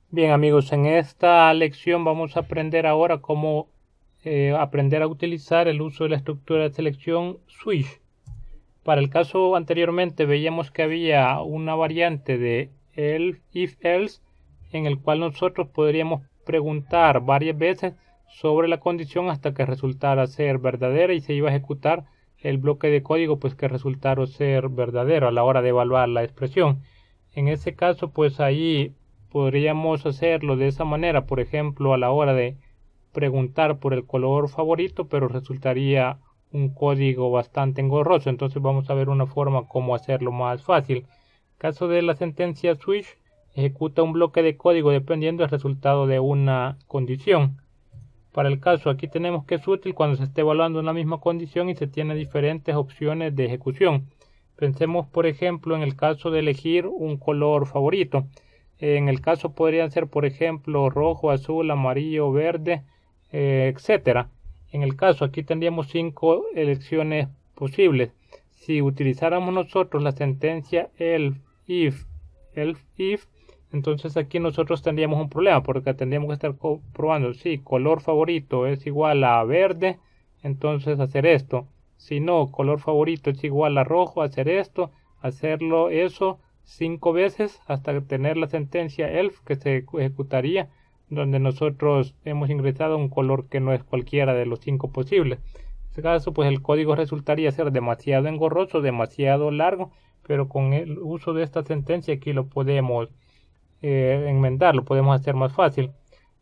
Bien amigos, en esta lección vamos a aprender ahora cómo aprender a utilizar el uso de la estructura de selección switch. Para el caso anteriormente veíamos que había una variante de if else en el cual nosotros podríamos preguntar varias veces sobre la condición hasta que resultara ser verdadera y se iba a ejecutar el bloque de código pues que resultara ser verdadero a la hora de evaluar la expresión. En ese caso pues ahí podríamos hacerlo de esa manera, por ejemplo a la hora de preguntar por el color favorito, pero resultaría un código bastante engorroso. Entonces vamos a ver una forma como hacerlo más fácil. Caso de la sentencia switch, ejecuta un bloque de código dependiendo del resultado de una condición. Para el caso aquí tenemos que es útil cuando se esté evaluando una misma condición y se tiene diferentes opciones de ejecución. Pensemos por ejemplo en el caso de elegir un color favorito. En el caso podrían ser por ejemplo rojo, azul, amarillo, verde, etcétera. En el caso aquí tendríamos 5 elecciones posibles. Si utilizáramos nosotros la sentencia else if, entonces aquí nosotros tendríamos un problema porque tendríamos que estar comprobando si color favorito es igual a verde, entonces hacer esto. Si no, color favorito es igual a rojo, hacer esto, hacerlo eso 5 veces hasta tener la sentencia else que se ejecutaría donde nosotros hemos ingresado un color que no es cualquiera de los 5 posibles. En este caso pues el código resultaría ser demasiado engorroso, demasiado largo, pero con el uso de esta sentencia aquí lo podemos enmendar, lo podemos hacer más fácil.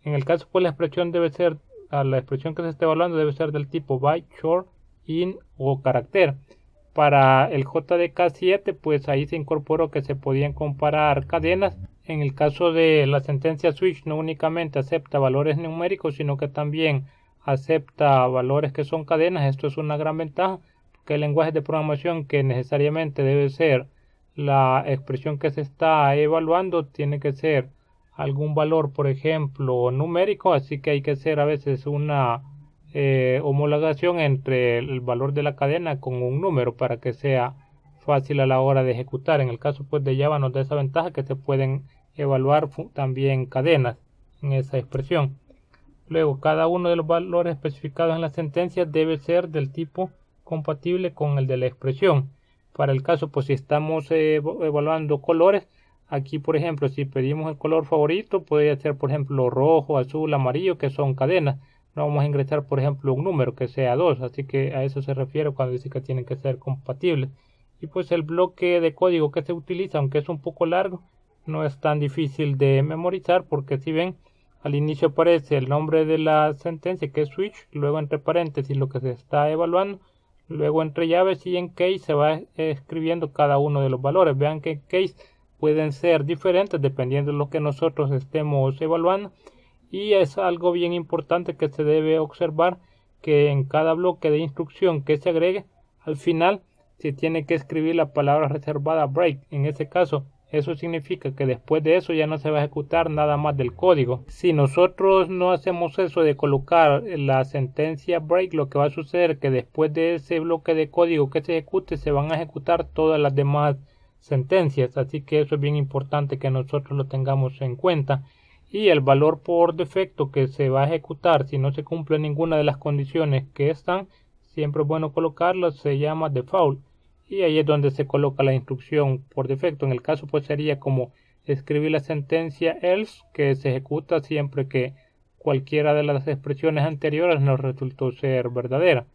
En el caso pues la expresión debe ser, la expresión que se esté evaluando debe ser del tipo byte, short, int o carácter. Para el JDK7 pues ahí se incorporó que se podían comparar cadenas. En el caso de la sentencia switch no únicamente acepta valores numéricos sino que también acepta valores que son cadenas. Esto es una gran ventaja porque el lenguaje de programación que necesariamente debe ser la expresión que se está evaluando tiene que ser algún valor por ejemplo numérico, así que hay que hacer a veces una homologación entre el valor de la cadena con un número para que sea fácil a la hora de ejecutar. En el caso pues de Java nos da esa ventaja que se pueden evaluar también cadenas en esa expresión. Luego cada uno de los valores especificados en la sentencia debe ser del tipo compatible con el de la expresión. Para el caso pues si estamos evaluando colores, aquí por ejemplo si pedimos el color favorito podría ser por ejemplo rojo, azul, amarillo, que son cadenas. No vamos a ingresar por ejemplo un número que sea 2, así que a eso se refiere cuando dice que tienen que ser compatibles. Y pues el bloque de código que se utiliza, aunque es un poco largo, no es tan difícil de memorizar porque si ven al inicio aparece el nombre de la sentencia que es switch, luego entre paréntesis lo que se está evaluando, luego entre llaves y en case se va escribiendo cada uno de los valores. Vean que en case pueden ser diferentes dependiendo de lo que nosotros estemos evaluando. Y es algo bien importante que se debe observar que en cada bloque de instrucción que se agregue al final se tiene que escribir la palabra reservada break. En ese caso eso significa que después de eso ya no se va a ejecutar nada más del código. Si nosotros no hacemos eso de colocar la sentencia break, lo que va a suceder es que después de ese bloque de código que se ejecute se van a ejecutar todas las demás sentencias, así que eso es bien importante que nosotros lo tengamos en cuenta. Y el valor por defecto que se va a ejecutar si no se cumple ninguna de las condiciones que están, siempre es bueno colocarlo, se llama default y ahí es donde se coloca la instrucción por defecto. En el caso pues sería como escribir la sentencia else que se ejecuta siempre que cualquiera de las expresiones anteriores nos resultó ser verdadera.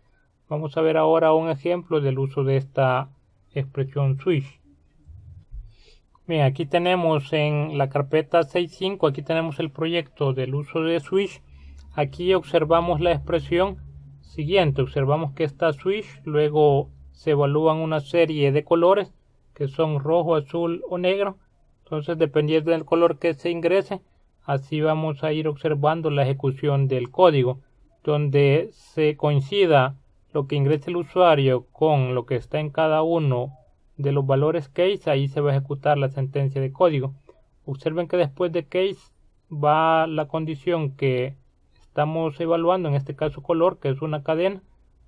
Vamos a ver ahora un ejemplo del uso de esta expresión switch. Bien, aquí tenemos en la carpeta 6.5, aquí tenemos el proyecto del uso de switch. Aquí observamos la expresión siguiente, observamos que esta switch, luego se evalúan una serie de colores que son rojo, azul o negro. Entonces dependiendo del color que se ingrese, así vamos a ir observando la ejecución del código, donde se coincida lo que ingrese el usuario con lo que está en cada uno de los valores case, ahí se va a ejecutar la sentencia de código. Observen que después de case va la condición que estamos evaluando, en este caso color, que es una cadena,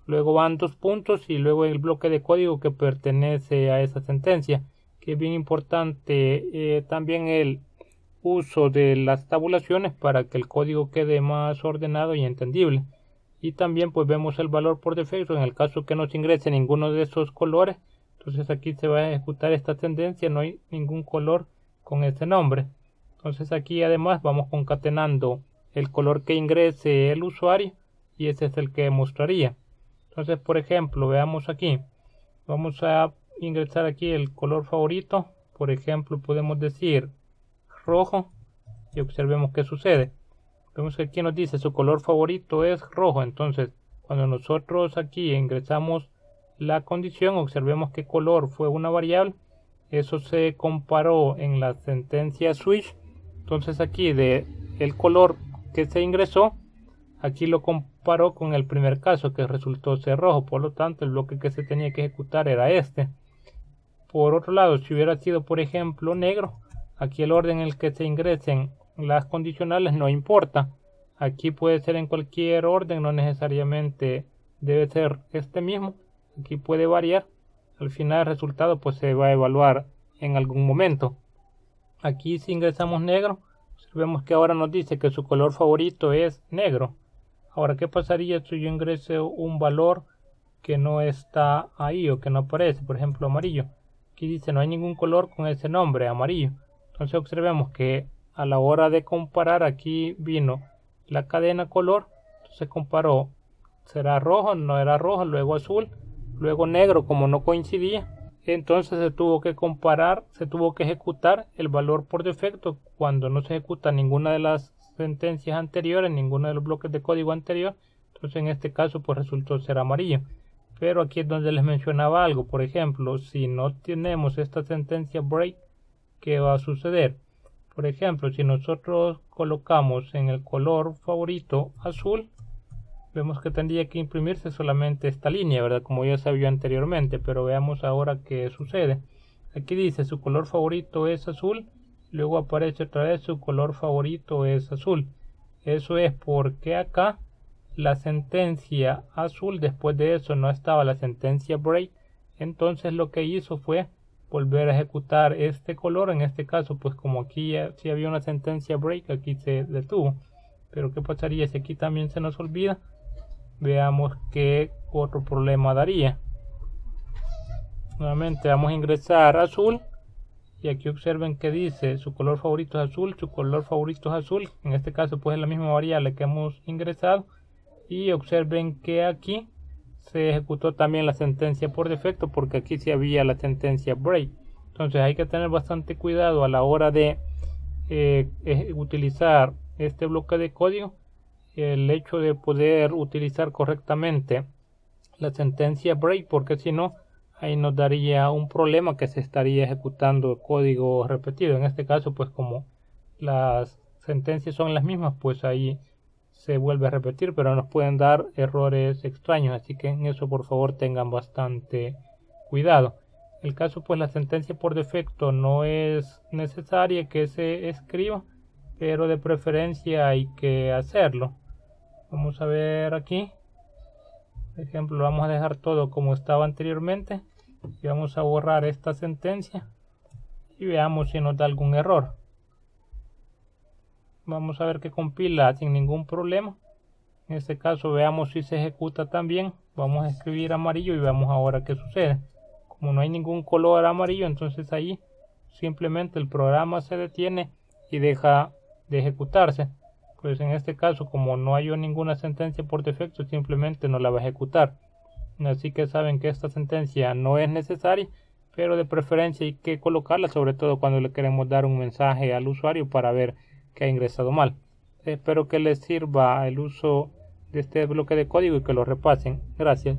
luego van 2 puntos y luego el bloque de código que pertenece a esa sentencia, que es bien importante también el uso de las tabulaciones para que el código quede más ordenado y entendible. Y también pues vemos el valor por defecto en el caso que no se ingrese ninguno de esos colores. Entonces aquí se va a ejecutar esta tendencia, no hay ningún color con este nombre. Entonces aquí además vamos concatenando el color que ingrese el usuario y ese es el que mostraría. Entonces por ejemplo veamos aquí, vamos a ingresar aquí el color favorito. Por ejemplo podemos decir rojo y observemos qué sucede. Vemos que aquí nos dice su color favorito es rojo. Entonces cuando nosotros aquí ingresamos la condición, observemos qué color fue una variable. Eso se comparó en la sentencia switch. Entonces aquí de el color que se ingresó, aquí lo comparó con el primer caso que resultó ser rojo. Por lo tanto el bloque que se tenía que ejecutar era este. Por otro lado, si hubiera sido por ejemplo negro, aquí el orden en el que se ingresen las condicionales no importa. Aquí puede ser en cualquier orden, no necesariamente debe ser este mismo. Aquí puede variar. Al final el resultado pues se va a evaluar en algún momento. Aquí si ingresamos negro, vemos que ahora nos dice que su color favorito es negro. Ahora, ¿qué pasaría si yo ingreso un valor que no está ahí o que no aparece? Por ejemplo, amarillo. Aquí dice no hay ningún color con ese nombre, amarillo. Entonces observemos que a la hora de comparar aquí vino la cadena color. Entonces comparó, será rojo, no era rojo, luego azul, luego negro como no coincidía. Entonces se tuvo que comparar, se tuvo que ejecutar el valor por defecto cuando no se ejecuta ninguna de las sentencias anteriores, ninguno de los bloques de código anterior. Entonces en este caso pues resultó ser amarillo. Pero aquí es donde les mencionaba algo. Por ejemplo, si no tenemos esta sentencia break, ¿qué va a suceder? Por ejemplo, si nosotros colocamos en el color favorito azul, vemos que tendría que imprimirse solamente esta línea, ¿verdad? Como ya sabía anteriormente, pero veamos ahora qué sucede. Aquí dice su color favorito es azul, luego aparece otra vez su color favorito es azul. Eso es porque acá la sentencia azul, después de eso no estaba la sentencia break, entonces lo que hizo fue volver a ejecutar este color. En este caso pues como aquí ya sí había una sentencia break, aquí se detuvo. Pero ¿qué pasaría si aquí también se nos olvida? Veamos qué otro problema daría. Nuevamente vamos a ingresar azul y aquí observen que dice su color favorito es azul, su color favorito es azul. En este caso pues es la misma variable que hemos ingresado y observen que aquí se ejecutó también la sentencia por defecto porque aquí sí había la sentencia break. Entonces hay que tener bastante cuidado a la hora de utilizar este bloque de código. El hecho de poder utilizar correctamente la sentencia break, porque si no ahí nos daría un problema que se estaría ejecutando código repetido. En este caso pues como las sentencias son las mismas, pues ahí se vuelve a repetir, pero nos pueden dar errores extraños, así que en eso por favor tengan bastante cuidado. El caso pues la sentencia por defecto no es necesaria que se escriba, pero de preferencia hay que hacerlo. Vamos a ver aquí, por ejemplo, vamos a dejar todo como estaba anteriormente y vamos a borrar esta sentencia y veamos si nos da algún error. Vamos a ver que compila sin ningún problema. En este caso veamos si se ejecuta también. Vamos a escribir amarillo y veamos ahora qué sucede. Como no hay ningún color amarillo, entonces ahí simplemente el programa se detiene y deja de ejecutarse. Pues en este caso como no hay ninguna sentencia por defecto, simplemente no la va a ejecutar. Así que saben que esta sentencia no es necesaria, pero de preferencia hay que colocarla, sobre todo cuando le queremos dar un mensaje al usuario para ver que ha ingresado mal. Espero que les sirva el uso de este bloque de código y que lo repasen. Gracias.